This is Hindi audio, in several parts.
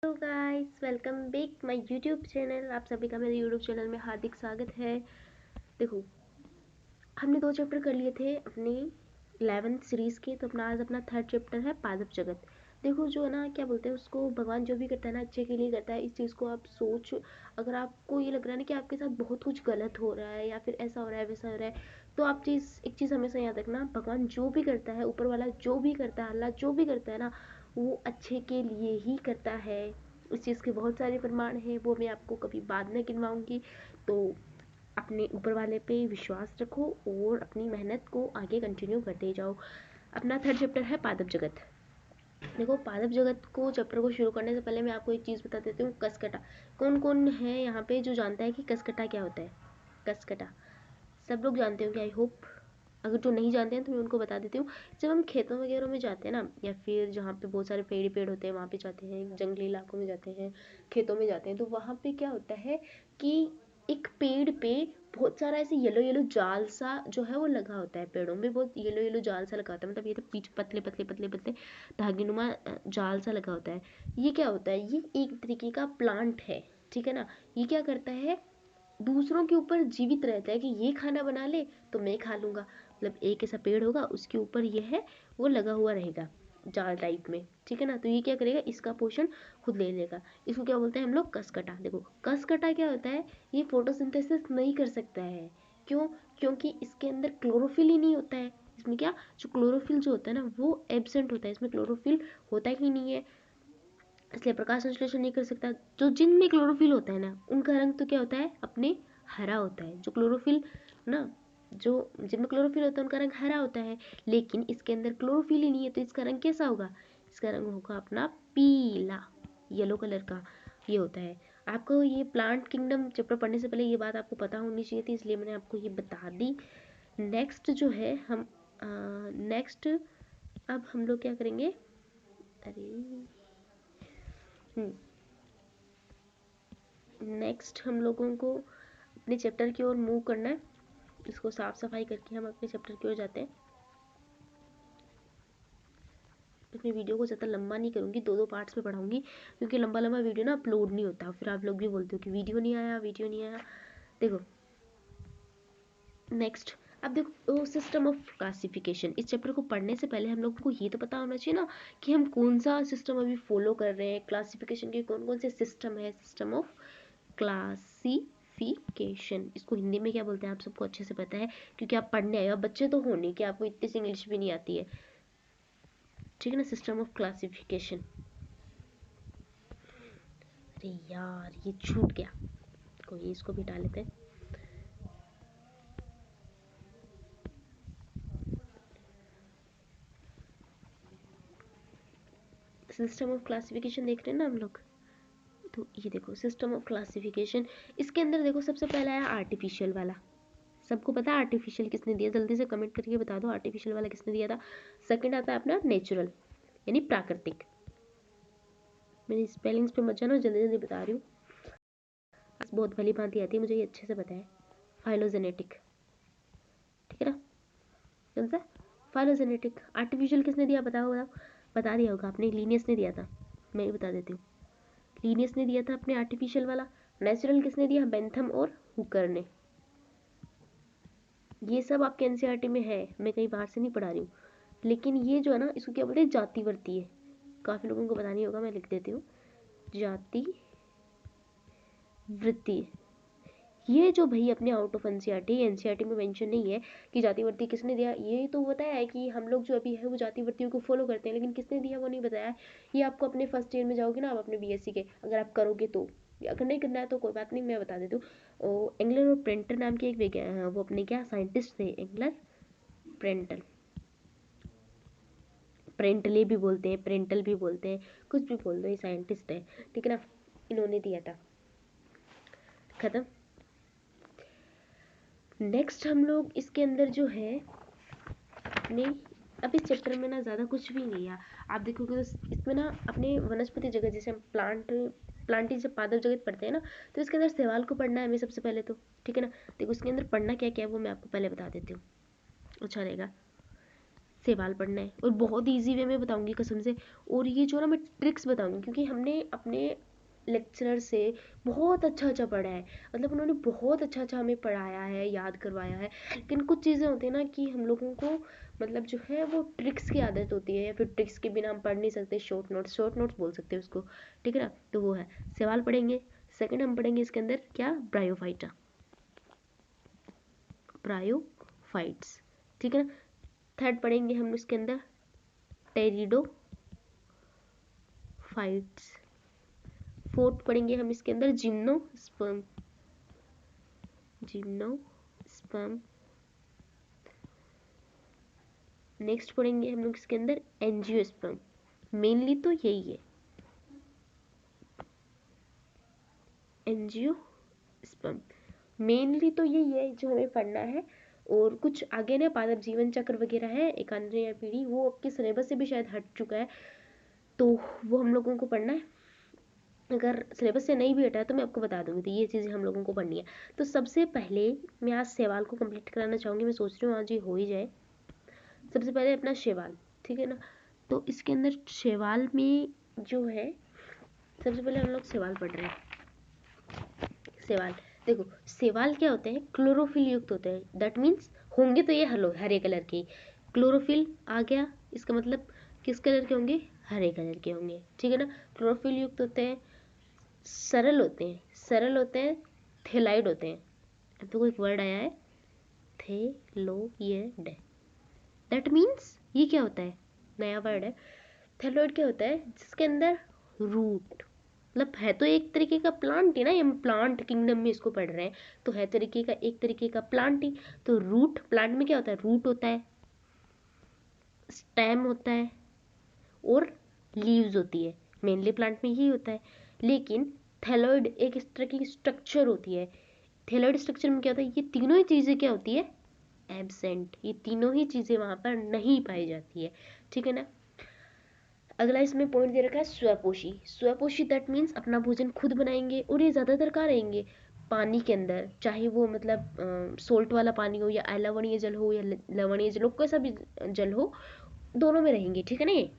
Hello guys, welcome back my YouTube channel. आप सभी का मेरे यूट्यूब चैनल में हार्दिक स्वागत है। देखो, हमने 2 चैप्टर कर लिए थे अपनी 11th सीरीज़ के, तो अपना थर्ड चैप्टर है पादप जगत। देखो, जो है ना, क्या बोलते हैं उसको, भगवान जो भी करता है ना अच्छे के लिए करता है। इस चीज़ को आप सोच, अगर आपको ये लग रहा है ना कि आपके साथ बहुत कुछ गलत हो रहा है या फिर ऐसा हो रहा है वैसा हो रहा है, तो आप एक चीज़ हमेशा याद रखना, भगवान जो भी करता है, ऊपर वाला जो भी करता है, अल्लाह जो भी करता है ना, वो अच्छे के लिए ही करता है। इस चीज़ के बहुत सारे प्रमाण हैं, वो मैं आपको कभी बाद में गिनवाऊंगी। तो अपने ऊपर वाले पे विश्वास रखो और अपनी मेहनत को आगे कंटिन्यू करते जाओ। अपना थर्ड चैप्टर है पादप जगत। देखो, पादप जगत को चैप्टर को शुरू करने से पहले मैं आपको एक चीज़ बता देती हूँ, कसकटा। कौन कौन है यहाँ पे जो जानता है कि कसकटा क्या होता है? कसकटा सब लोग जानते हो क्या? I hope. अगर जो नहीं जानते हैं तो मैं उनको बता देती हूँ। जब हम खेतों वगैरह में जाते हैं ना, या फिर जहाँ पे बहुत सारे पेड़ होते हैं वहाँ पे जाते हैं, जंगली इलाकों में जाते हैं, खेतों में जाते हैं, तो वहाँ पे क्या होता है कि एक पेड़ पे बहुत सारा ऐसे येलो येलो जाल सा जो है वो लगा होता है। पेड़ों में बहुत येलो येलो जाल सा लगा होता है, मतलब ये तो पीछे पतले पतले पतले पतले धागेनुमा जाल सा लगा होता है। ये क्या होता है? ये एक तरीके का प्लांट है, ठीक है ना। ये क्या करता है, दूसरों के ऊपर जीवित रहता है कि ये खाना बना ले तो मैं खा लूँगा। मतलब एक ऐसा पेड़ होगा, उसके ऊपर ये है वो लगा हुआ रहेगा जाल टाइप में, ठीक है ना। तो ये क्या करेगा, इसका पोषण खुद ले लेगा। इसको क्या बोलते हैं हम लोग? कसकटा। देखो, कसकटा क्या होता है, ये फोटोसिंथेसिस नहीं कर सकता है। क्यों? क्योंकि इसके अंदर क्लोरोफिल ही नहीं होता है। इसमें क्या, जो क्लोरोफिल जो होता है ना वो एब्सेंट होता है, इसमें क्लोरोफिल होता ही नहीं है, इसलिए प्रकाश संश्लेषण नहीं कर सकता। जो जिनमें क्लोरोफिल होता है ना, उनका रंग तो क्या होता है अपने, हरा होता है। जो क्लोरोफिल ना, जो जिनमें क्लोरोफिल होता है उनका रंग हरा होता है, लेकिन इसके अंदर क्लोरोफिल ही नहीं है, तो इसका रंग कैसा होगा? इसका रंग होगा अपना पीला, येलो कलर का ये होता है। आपको ये प्लांट किंगडम चैप्टर पढ़ने से पहले ये बात आपको पता होनी चाहिए थी, इसलिए मैंने आपको ये बता दी। नेक्स्ट जो है हम नेक्स्ट अब हम लोग क्या करेंगे, अरे नेक्स्ट हम लोगों को अपने चैप्टर की ओर मूव करना है। इसको साफ सफाई करके हम अपने चैप्टर की ओर जाते हैं। अपनी वीडियो को ज़्यादा लंबा नहीं करूँगी, 2-2 पार्ट्स में पढ़ाऊँगी, क्योंकि लंबा लंबा वीडियो ना अपलोड नहीं होता, फिर आप लोग भी बोलते हो कि वीडियो नहीं आया, वीडियो नहीं आया। देखो, नेक्स्ट, अब देखो सिस्टम ऑफ क्लासिफिकेशन। इस चैप्टर को पढ़ने से पहले हम लोगों को ये तो पता होना चाहिए ना कि हम कौन सा सिस्टम अभी फॉलो कर रहे हैं, क्लासिफिकेशन के कौन कौन से सिस्टम है। सिस्टम ऑफ क्लासिफिकेशन, इसको हिंदी में क्या बोलते हैं आप सबको अच्छे से पता है, क्योंकि आप पढ़ने आए हो, बच्चे तो हो नहीं कि आपको इतनी सी इंग्लिश भी नहीं आती है, ठीक है ना। सिस्टम ऑफ क्लासिफिकेशन, अरे यार ये छूट गया, कोई इसको भी हटा लेते हैं। सिस्टम ऑफ क्लासिफिकेशन देख रहे हैं ना हम लोग, तो ये देखो सिस्टम ऑफ क्लासिफिकेशन। इसके अंदर देखो सबसे पहला है आर्टिफिशियल वाला। सबको पता है आर्टिफिशियल किसने दिया? जल्दी से कमेंट करके बता दो आर्टिफिशियल वाला किसने दिया था। सेकंड आता है अपना नेचुरल, यानी प्राकृतिक। मेरी स्पेलिंग्स पे मत जाना, जल्दी जल्दी बता रही हूँ, बहुत भली भांति आती है मुझे, ये अच्छे से पता है। फाइलोजेनेटिक, ठीक है ना। कौन सा? फाइलोजेनेटिक। आर्टिफिशियल किसने दिया? बताओ बताओ, बता दिया होगा आपने, लीनियस ने दिया था। मैं ही बता देती हूँ, लीनियस ने दिया था अपने आर्टिफिशियल वाला। नेचुरल किसने दिया? बेंथम और हुकर ने। ये सब आपके एनसीईआरटी में है, मैं कहीं बाहर से नहीं पढ़ा रही हूँ। लेकिन ये जो है ना, इसको क्या बोलते हैं? जातिवर्ती है। काफ़ी लोगों को पता नहीं होगा, मैं लिख देती हूँ, जाति वृत्ति। ये जो भाई अपने आउट ऑफ एनसीईआरटी में मेंशन नहीं है कि जातिवर्ती किसने दिया। ये तो बताया है कि हम लोग जो अभी है वो जातिवर्तियों को फॉलो करते हैं, लेकिन किसने दिया वो नहीं बताया है। ये आपको अपने फर्स्ट ईयर में जाओगे ना, आप अपने बीएससी के अगर आप करोगे तो, अगर नहीं करना है तो कोई बात नहीं, मैं बता देती हूँ। एंगलर और प्रेंटर नाम के एक वो अपने क्या साइंटिस्ट थे, एंगलर प्रेंटल, प्रेंटले भी बोलते हैं, प्रेंटल भी बोलते हैं, कुछ भी बोल दो, ये साइंटिस्ट है, ठीक है ना। इन्होंने दिया था, खत्म। नेक्स्ट हम लोग इसके अंदर जो है अपने, अब इस चैप्टर में ना ज़्यादा कुछ भी नहीं है। आप देखोगे तो इसमें ना अपने वनस्पति जगत, जैसे हम प्लांटिंग जब पादप जगत पढ़ते हैं ना, तो इसके अंदर सवाल को पढ़ना है हमें सबसे पहले तो, ठीक है ना। देखो उसके अंदर पढ़ना क्या क्या है वो मैं आपको पहले बता देती हूँ, अच्छा रहेगा। सवाल पढ़ना है और बहुत ईजी वे में बताऊंगी कसम से। और ये जो ना मैं ट्रिक्स बताऊंगी क्योंकि हमने अपने लेक्चरर से बहुत अच्छा अच्छा पढ़ा है, मतलब उन्होंने बहुत अच्छा अच्छा हमें पढ़ाया है, याद करवाया है। लेकिन कुछ चीज़ें होती है ना कि हम लोगों को मतलब जो है वो ट्रिक्स की आदत होती है, या फिर ट्रिक्स के बिना हम पढ़ नहीं सकते। शॉर्ट नोट्स बोल सकते हैं उसको, ठीक है ना। तो वो है, सवाल पढ़ेंगे। सेकंड हम पढ़ेंगे इसके अंदर क्या, ब्रायोफाइटा, ब्रायोफाइट्स, ठीक है ना। थर्ड पढ़ेंगे हम इसके अंदर टेरिडो फाइट्स। फोर्थ पढ़ेंगे हम इसके अंदर जिम्नोस्पर्म, जिम्नोस्पर्म। नेक्स्ट पढ़ेंगे हम लोग इसके अंदर एंजियोस्पर्म। मेनली तो यही है, एंजियोस्पर्म मेनली तो यही है जो हमें पढ़ना है। और कुछ आगे ना पादप जीवन चक्र वगैरह है, एकांड्रिया पीढ़ी, वो आपके सिलेबस से भी शायद हट चुका है, तो वो हम लोगों को पढ़ना है। अगर सिलेबस से नहीं भी हटा है तो मैं आपको बता दूंगी, तो ये चीज़ें हम लोगों को पढ़नी है। तो सबसे पहले मैं आज सवाल को कंप्लीट कराना चाहूँगी, मैं सोच रही हूँ आज ये हो ही जाए। सबसे पहले अपना सवाल, ठीक है ना। तो इसके अंदर सवाल में जो है, सबसे पहले हम लोग सवाल पढ़ रहे हैं। सवाल देखो, सवाल क्या होते हैं, क्लोरोफिल युक्त होते हैं। दैट मीन्स होंगे तो ये हरे कलर के, क्लोरोफिल आ गया, इसका मतलब किस कलर के होंगे, हरे कलर के होंगे, ठीक है ना। क्लोरोफिल युक्त होते हैं, सरल होते हैं, सरल होते हैं, थेलाइड होते हैं। अब तो कोई वर्ड आया है, थेलोइड, दैट मीन्स ये क्या होता है, नया वर्ड है। थैलोइड क्या होता है, जिसके अंदर रूट, मतलब है तो एक तरीके का प्लांट ही ना, हम प्लांट किंगडम में इसको पढ़ रहे हैं, तो है तरीके का एक तरीके का प्लांट ही। तो रूट, प्लांट में क्या होता है, रूट होता है, स्टेम होता है और लीव्स होती है, मेनली प्लांट में यही होता है। लेकिन थैलोइड एक इस तरह की स्ट्रक्चर होती है। थैलोइड स्ट्रक्चर में क्या होता है, ये तीनों ही चीज़ें क्या होती है, एब्सेंट, ये तीनों ही चीज़ें वहाँ पर नहीं पाई जाती है, ठीक है ना। अगला इसमें पॉइंट दे रखा है स्वपोषी। स्वपोषी दैट मीन्स अपना भोजन खुद बनाएंगे, और ये ज़्यादातर कहाँ रहेंगे, पानी के अंदर, चाहे वो मतलब सोल्ट वाला पानी हो या अलवणीय जल हो या लवणीय जल हो, कैसा भी जल हो, दोनों में रहेंगे, ठीक है ना ये।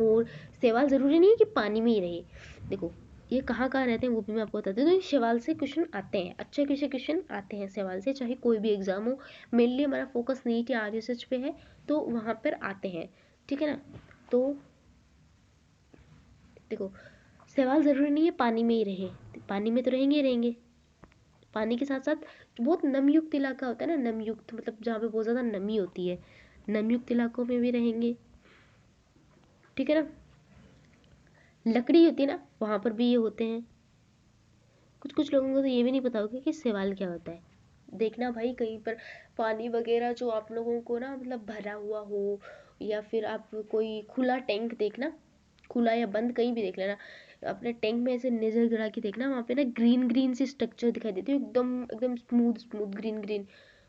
और सवाल ज़रूरी नहीं है कि पानी में ही रहे, देखो ये कहाँ कहाँ रहते हैं वो भी मैं आपको बताती हूँ। तो सवाल से क्वेश्चन आते हैं, अच्छे अच्छे क्वेश्चन आते हैं सवाल से, चाहे कोई भी एग्जाम हो। मेनली हमारा फोकस नीट या आरएसएच पे है, तो वहाँ पर आते हैं, ठीक है ना। तो देखो, सवाल ज़रूरी नहीं है पानी में ही रहे, पानी में तो रहेंगे ही रहेंगे। पानी के साथ साथ बहुत नमयुक्त इलाका होता है ना, नमयुक्त मतलब जहाँ पे बहुत ज़्यादा नमी होती है, नमयुक्त इलाकों में भी रहेंगे, ठीक है ना। लकड़ी होती है ना, वहाँ पर भी ये होते हैं। कुछ कुछ लोगों को तो ये भी नहीं पता होगा कि सवाल क्या होता है। देखना भाई, कहीं पर पानी वगैरह जो आप लोगों को ना मतलब भरा हुआ हो, या फिर आप कोई खुला टैंक देखना, खुला या बंद कहीं भी देख लेना, अपने टैंक में ऐसे नजर गड़ा के देखना, वहाँ पे ना ग्रीन ग्रीन सी स्ट्रक्चर दिखाई देती है, एकदम एकदम स्मूथ स्मूथ ग्रीन ग्रीन,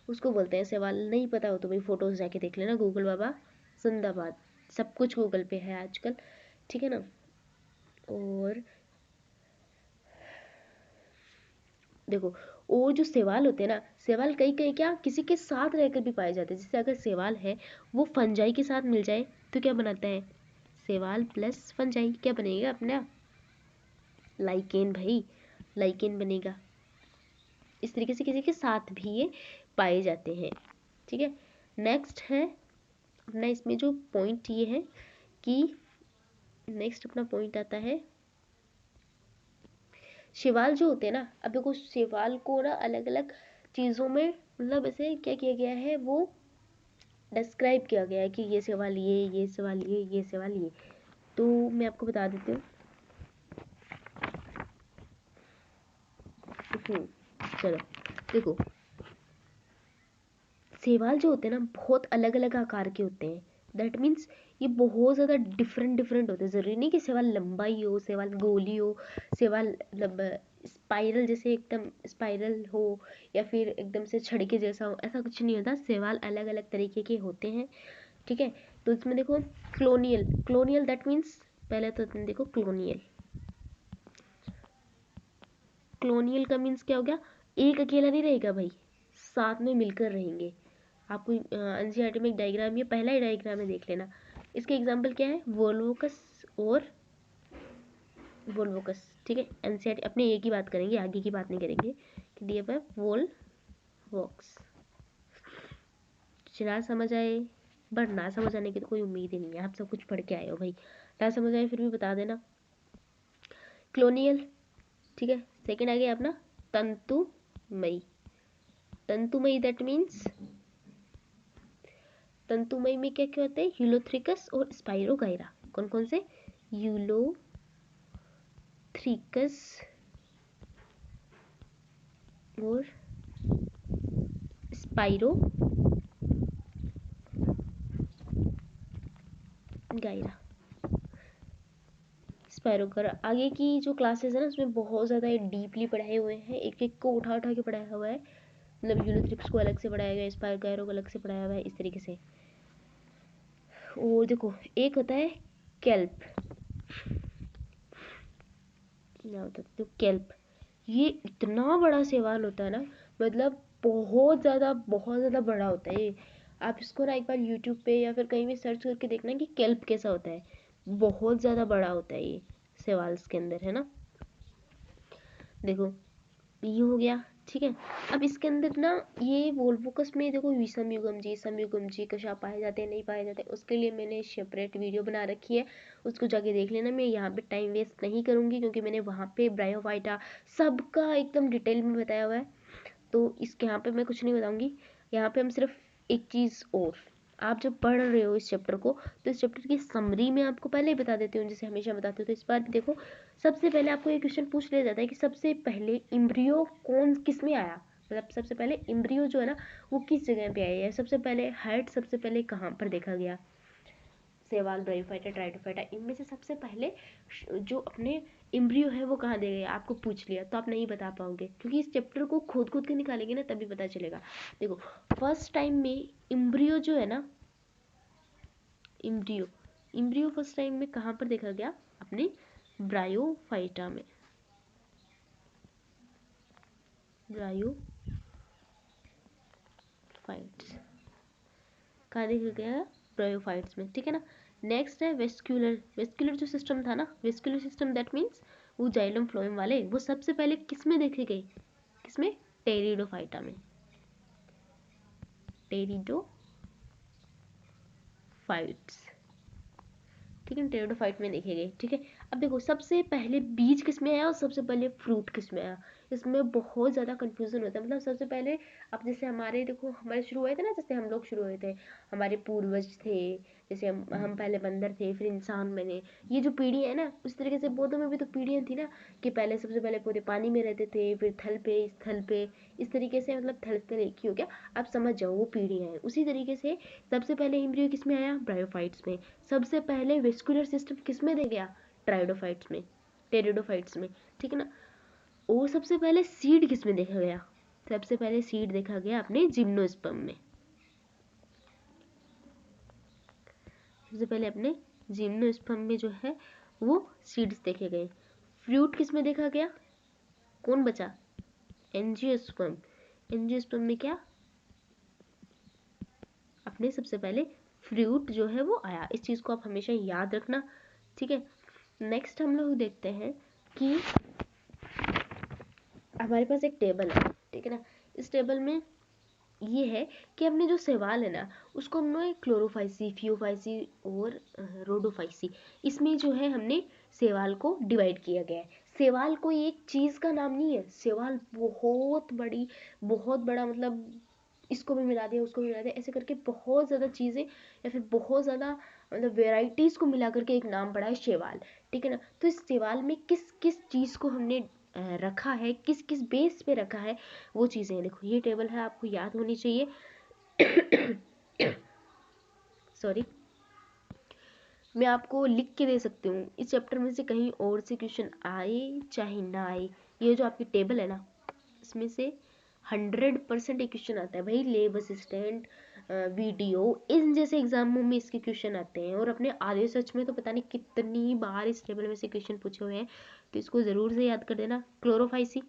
उसको बोलते हैं सवाल। नहीं पता हो तो भाई फोटोज जाके देख लेना, गूगल बाबा जिंदाबाद, सब कुछ गूगल पे है आजकल, ठीक है ना। और देखो, और जो सवाल होते हैं ना, सवाल कई कई क्या किसी के साथ रहकर भी पाए जाते हैं। जैसे अगर सवाल है वो फंजाई के साथ मिल जाए तो क्या बनाता है, सवाल प्लस फंजाई, क्या बनेगा अपना, लाइकेन भाई, लाइकेन बनेगा। इस तरीके से किसी के साथ भी ये पाए जाते हैं, ठीक है। नेक्स्ट है अपना, इसमें जो पॉइंट ये है कि नेक्स्ट अपना पॉइंट आता है शैवाल जो होते हैं ना। अब देखो शैवाल को ना अलग अलग चीज़ों में मतलब ऐसे क्या किया गया है, वो डिस्क्राइब किया गया है कि ये सवाल ये सवाल ये सवाल ये। तो मैं आपको बता देती हूँ। चलो देखो, सवाल जो होते हैं ना बहुत अलग अलग आकार के होते हैं। दैट मीन्स ये बहुत ज़्यादा डिफरेंट डिफरेंट होते हैं। ज़रूरी नहीं कि सवाल लंबा ही हो, सवाल गोली हो, सवाल मतलब स्पाइरल जैसे एकदम स्पाइरल हो, या फिर एकदम से छड़के जैसा हो, ऐसा कुछ नहीं होता। सवाल अलग अलग तरीके के होते हैं, ठीक है। तो इसमें देखो क्लोनियल, क्लोनियल दैट मीन्स, पहले तो तुम देखो क्लोनियल, क्लोनियल का मीन्स क्या हो गया, एक अकेला नहीं रहेगा भाई, साथ में मिलकर रहेंगे। आपको एनसीईआरटी में एक डायग्राम, ये पहला ही डायग्राम है, देख लेना। इसके एग्जाम्पल क्या है, वोल्वोकस और वोल्वोकस, ठीक है। एनसीईआरटी अपने एक ही बात करेंगे, आगे की बात नहीं करेंगे कि दिए पर वोल्वोक्स। ना समझ आए, बट ना समझ आने की तो कोई उम्मीद ही नहीं है, आप सब कुछ पढ़ के आए हो भाई। ना समझ आए फिर भी बता देना। क्लोनियल, ठीक है। सेकंड आ गया अपना तंतुमयी। तंतुमयी दैट मीन्स, तंतुमयी में क्या क्या होता है, यूलोथ्रिकस और स्पाइरोगाइरा। कौन कौन से, यूलोथ्रिकस और स्पाइरोगाइरा। स्पाइरोगाइरा आगे की जो क्लासेस है ना, उसमें बहुत ज़्यादा डीपली पढ़ाए हुए हैं, एक एक को उठा उठा के पढ़ाया हुआ है। मतलब यूलोथ्रिक्स को अलग से पढ़ाया गया है, स्पाइरोगाइरा को अलग से पढ़ाया हुआ है, इस तरीके से। और देखो एक होता है केल्प, क्या होता है तो केल्प, ये इतना बड़ा शैवाल होता है ना, मतलब बहुत ज़्यादा बड़ा होता है ये। आप इसको ना एक बार यूट्यूब पे या फिर कहीं भी सर्च करके देखना कि केल्प कैसा होता है। बहुत ज़्यादा बड़ा होता है ये शैवाल्स के अंदर, है ना। देखो ये हो गया, ठीक है। अब इसके अंदर ना ये वोल्वोकस में देखो विषम युग्म जी कशा पाए जाते हैं, नहीं पाए जाते, उसके लिए मैंने सेपरेट वीडियो बना रखी है, उसको जाके देख लेना। मैं यहाँ पे टाइम वेस्ट नहीं करूँगी क्योंकि मैंने वहाँ पे ब्रायोफाइटा सबका एकदम डिटेल में बताया हुआ है, तो इसके यहाँ पे मैं कुछ नहीं बताऊँगी। यहाँ पे हम सिर्फ एक चीज़ और, आप जब पढ़ रहे हो इस चैप्टर को, तो इस चैप्टर की समरी में आपको पहले ही बता देती हूँ, जैसे हमेशा बताती हूँ। तो इस बार देखो, सबसे पहले आपको ये क्वेश्चन पूछ लिया जाता है कि सबसे पहले इम्ब्रियो कौन किस में आया, मतलब सबसे पहले इम्ब्रियो जो है ना वो किस जगह पे आया है, सबसे पहले हाइट सबसे पहले कहाँ पर देखा गया, शैवाल, ब्रायोफाइटा, ट्राइडोफाइटा, इनमें से सबसे पहले जो अपने इम्ब्रियो है वो कहाँ दे गए, आपको पूछ लिया तो आप नहीं बता पाओगे, क्योंकि इस चैप्टर को खोद के निकालेंगे ना तभी पता चलेगा। देखो फर्स्ट टाइम में इम्ब्रियो जो है ना, इम्ब्रियो फर्स्ट टाइम में कहाँ पर देखा गया, अपने ब्रायोफाइटा में, ब्रायोफाइट्स कहाँ देखा गया, ब्रायोफाइट्स में, ठीक है ना। नेक्स्ट है वेस्क्यूलर जो सिस्टम था ना, वेस्क्यूलर सिस्टम दैट मीन्स वो जाइलम फ्लोएम वाले, वो सबसे पहले किस में देखे गए, किसमें, टेरिडोफाइटा में, टेरिडोफाइट्स, ठीक है, टेरिडोफाइट में देखे गए, ठीक है। अब देखो सबसे पहले बीज किस में आया और सबसे पहले फ्रूट किस में आया, इसमें बहुत ज़्यादा कंफ्यूजन होता है। मतलब सबसे पहले, अब जैसे हमारे देखो हमारे शुरू हुए थे ना, जैसे हम लोग शुरू हुए थे, हमारे पूर्वज थे, जैसे हम पहले बंदर थे, फिर इंसान बने, ये जो पीढ़ी है ना, उस तरीके से पौधों में भी तो पीढ़ियाँ थी ना, कि पहले सबसे पहले पौधे पानी में रहते थे, फिर थल पे, इस तरीके से, मतलब थल एक ही हो गया। आप समझ जाओ वो पीढ़ियाँ हैं, उसी तरीके से सबसे पहले एम्ब्रियो किस में आया, ब्रायोफाइट्स में। सबसे पहले वेस्कुलर सिस्टम किस में दे गया, ट्राइडोफाइट्स में, टेरिडोफाइट्स में, ठीक है ना। और सबसे पहले सीड किस में देखा गया, सबसे पहले सीड देखा गया अपने जिम्नोस्पर्म में, सबसे पहले अपने जिम्नोस्पर्म में जो है वो सीड्स देखे गए। फ्रूट किस में देखा गया, कौन बचा, एंजियोस्पर्म, एंजियोस्पर्म में क्या, अपने सबसे पहले फ्रूट जो है वो आया। इस चीज़ को आप हमेशा याद रखना, ठीक है। नेक्स्ट हम लोग देखते हैं कि हमारे पास एक टेबल है, ठीक है ना। इस टेबल में ये है कि हमने जो शैवाल है ना, उसको हमने क्लोरोफाइसी, फियोफाइसी और रोडोफाइसी, इसमें जो है हमने शैवाल को डिवाइड किया गया है। शैवाल कोई एक चीज़ का नाम नहीं है, शैवाल बहुत बड़ा, मतलब इसको भी मिला दिया उसको भी मिला दिया, ऐसे करके बहुत ज़्यादा चीज़ें या फिर बहुत ज़्यादा मतलब वेराइटीज़ को मिला करके एक नाम पड़ा है शैवाल, ठीक है ना। तो इस शैवाल में किस किस चीज़ को हमने रखा है, किस किस बेस पे रखा है, वो चीज़ें हैं। देखो ये टेबल है, आपको याद होनी चाहिए। सॉरी, मैं आपको लिख के दे सकती हूँ, इस चैप्टर में से कहीं और से क्वेश्चन आए चाहे ना आए, ये जो आपकी टेबल है ना, इसमें से 100% एक क्वेश्चन आता है भाई। लेब असिस्टेंट, वीडियो, इन जैसे एग्जामों में इसके क्वेश्चन आते हैं, और अपने आधे सच में तो पता नहीं कितनी बार इस टेबल में से क्वेश्चन पूछे हुए हैं, तो इसको ज़रूर से याद कर देना। क्लोरोफाइसी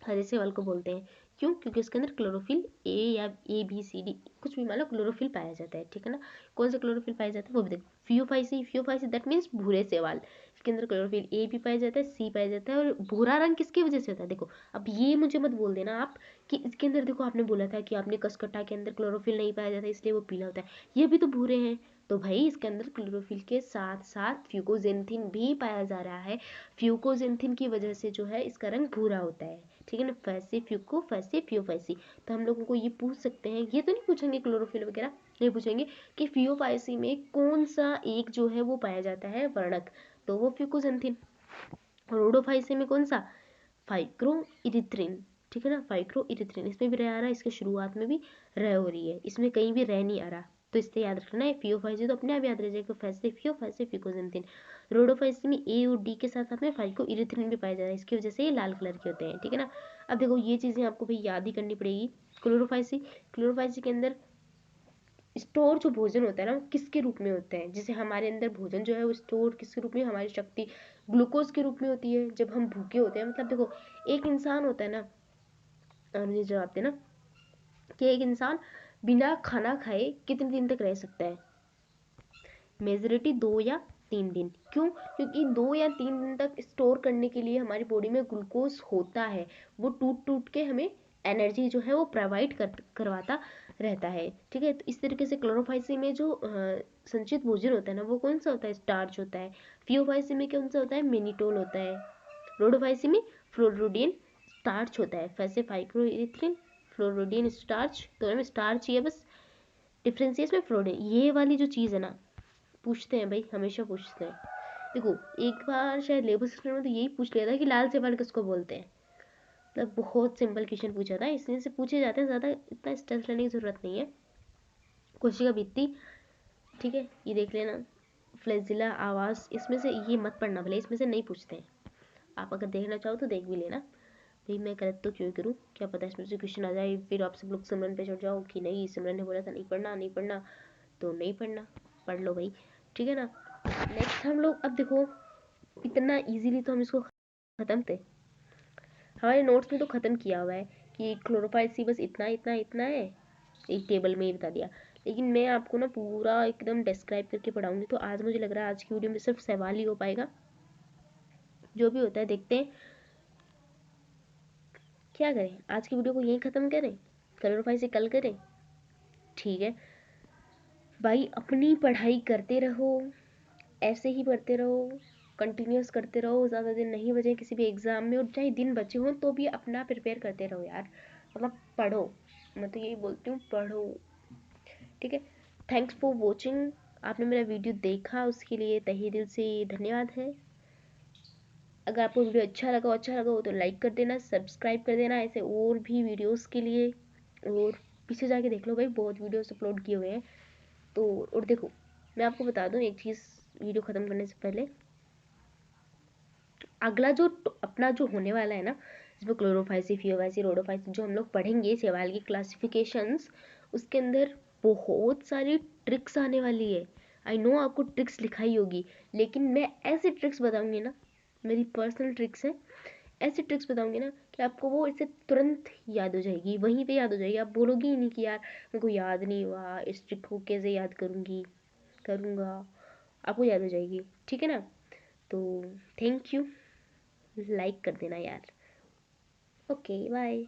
हरे शैवाल को बोलते हैं, क्यों? क्योंकि इसके अंदर क्लोरोफिल ए या ABCD कुछ भी मान लो क्लोरोफिल पाया जाता है, ठीक है ना। कौन सा क्लोरोफिल पाया जाता है वो भी देखो। फियोफाइसी दैट मीन्स भूरे सेवाल, इसके अंदर क्लोरोफिल ए भी पाया जाता है, सी पाया जाता है। और भूरा रंग किसकी वजह से होता है? देखो अब ये मुझे मत बोल देना आप कि इसके अंदर देखो आपने बोला था कि आपने कसकट्टा के अंदर क्लोरोफिल नहीं पाया जाता इसलिए वो पीला होता है, ये भी तो भूरे हैं। तो भाई इसके अंदर क्लोरोफिल के साथ साथ फ्यूकोजेंथिन भी पाया जा रहा है, फ्यूकोजेंथिन की वजह से जो है इसका रंग भूरा होता है, ठीक है ना। फैसे फ्यूको फैसे फ्यूफाइसी। तो हम लोगों को ये पूछ सकते हैं, ये तो नहीं पूछेंगे क्लोरोफिल वगैरह, ये पूछेंगे कि फ्यूफाइसी में कौन सा एक जो है वो पाया जाता है वर्णक, तो वो फ्यूकोजेंथिन। रोडोफाइसी में कौन सा? फाइक्रो इरिथ्रिन, ठीक है ना, फाइक्रो इरिथ्रिन। इसमें भी रह आ रहा है, इसके शुरुआत में भी रह हो रही है, इसमें कहीं भी रह नहीं आ रहा, तो इससे याद रखना है। फियोफाइसी तो अपने आप याद रह जाएगा, फैसे फियो फैसे फिकोजेंथिन। रोडोफाइसी में ए और डी के साथ साथ में फाइको इरिथ्रिन भी पाया जा रहा है, इसकी वजह से ये लाल कलर के होते हैं, ठीक है ना। अब देखो ये चीज़ें आपको भाई याद ही करनी पड़ेगी। क्लोरोफाइसी के अंदर स्टोर जो भोजन होता है ना वो किसके रूप में होता है? जैसे हमारे अंदर भोजन जो है वो स्टोर किसके रूप में? हमारी शक्ति ग्लूकोज के रूप में होती है जब हम भूखे होते हैं। मतलब देखो एक इंसान होता है ना, मुझे जवाब देना, कि एक इंसान बिना खाना खाए कितने दिन तक रह सकता है? मेजोरिटी 2 या 3 दिन। क्यों? क्योंकि 2 या 3 दिन तक स्टोर करने के लिए हमारी बॉडी में ग्लूकोज होता है, वो टूट टूट के हमें एनर्जी जो है वो प्रोवाइड करवाता रहता है, ठीक है। तो इस तरीके से क्लोरोफाइसी में जो संचित भोजन होता है ना वो कौन सा होता है? स्टार्च होता है। फियोफाइसी में कौन सा होता है? मिनिटोल होता है। रोडोफाइसी में फ्लोरोडिन स्टार्च होता है। फैसे फाइक्रोइरिथ्रिन फ्लोरोडिन स्टार्च, तो हमें स्टार्च ही है बस, डिफरेंस इसमें फ्लोरोडिन। ये वाली जो चीज़ है ना, पूछते हैं भाई, हमेशा पूछते हैं। देखो एक बार शायद लेबर सिस्टम में तो यही पूछ लिया था कि लाल सेवाल किसको बोलते हैं। मतलब बहुत सिंपल क्वेश्चन पूछा था, इसलिए से पूछे जाते हैं, ज़्यादा इतना स्ट्रेस लेने की ज़रूरत नहीं है। कोशिका भित्ति, ठीक है, ये देख लेना। फ्लैजिला आवास, इसमें से ये मत पढ़ना भले, इसमें से नहीं पूछते हैं। आप अगर देखना चाहो तो देख भी लेना। भाई मैं गलत तो क्यों करूँ, क्या पता इसमें से क्वेश्चन आ जाए, फिर आप सब लोग सिमरन पे चढ़ जाओ कि नहीं सिमरन ने बोला था नहीं पढ़ना नहीं पढ़ना, तो नहीं पढ़ना, पढ़ लो भाई, ठीक है ना। नेक्स्ट हम लोग अब देखो, इतना इजीली तो हम इसको ख़त्म थे, हमारे नोट्स में तो ख़त्म किया हुआ है कि क्लोरोफाइल सी बस इतना इतना इतना है, एक टेबल में ही बता दिया। लेकिन मैं आपको ना पूरा एकदम डिस्क्राइब करके पढ़ाऊंगी, तो आज मुझे लग रहा है आज की वीडियो में सिर्फ सवाल ही हो पाएगा। जो भी होता है देखते हैं क्या करें, आज की वीडियो को यहीं ख़त्म करें, क्लोरोफाइल से कल करें, ठीक है भाई। अपनी पढ़ाई करते रहो, ऐसे ही पढ़ते रहो, कंटिन्यूस करते रहो, ज़्यादा दिन नहीं बचे किसी भी एग्ज़ाम में, और चाहे दिन बचे हों तो भी अपना प्रिपेयर करते रहो यार, मतलब पढ़ो, मैं तो यही बोलती हूँ पढ़ो, ठीक है। थैंक्स फॉर वॉचिंग, आपने मेरा वीडियो देखा उसके लिए तहे दिल से धन्यवाद है। अगर आपको वीडियो अच्छा लगा हो तो लाइक कर देना, सब्सक्राइब कर देना ऐसे और भी वीडियोस के लिए। और पीछे जाके देख लो भाई, बहुत वीडियोस अपलोड किए हुए हैं। तो और देखो मैं आपको बता दूं एक चीज़ वीडियो ख़त्म करने से पहले, अगला जो अपना जो होने वाला है ना, जिसमें क्लोरोफाइसी फियोफाइसी रोडोफाइसी जो हम लोग पढ़ेंगे सेवाल की क्लासिफिकेशंस, उसके अंदर बहुत सारी ट्रिक्स आने वाली है। आई नो आपको ट्रिक्स लिखाई होगी, लेकिन मैं ऐसी ट्रिक्स बताऊंगी ना, मेरी पर्सनल ट्रिक्स है, ऐसी ट्रिक्स बताऊंगी ना कि आपको वो इसे तुरंत याद हो जाएगी, वहीं पे याद हो जाएगी, आप बोलोगी ही नहीं कि यार मेरे को याद नहीं हुआ, इस ट्रिक को कैसे याद करूँगा, आपको याद हो जाएगी, ठीक है ना। तो थैंक यू, लाइक कर देना यार। Okay bye.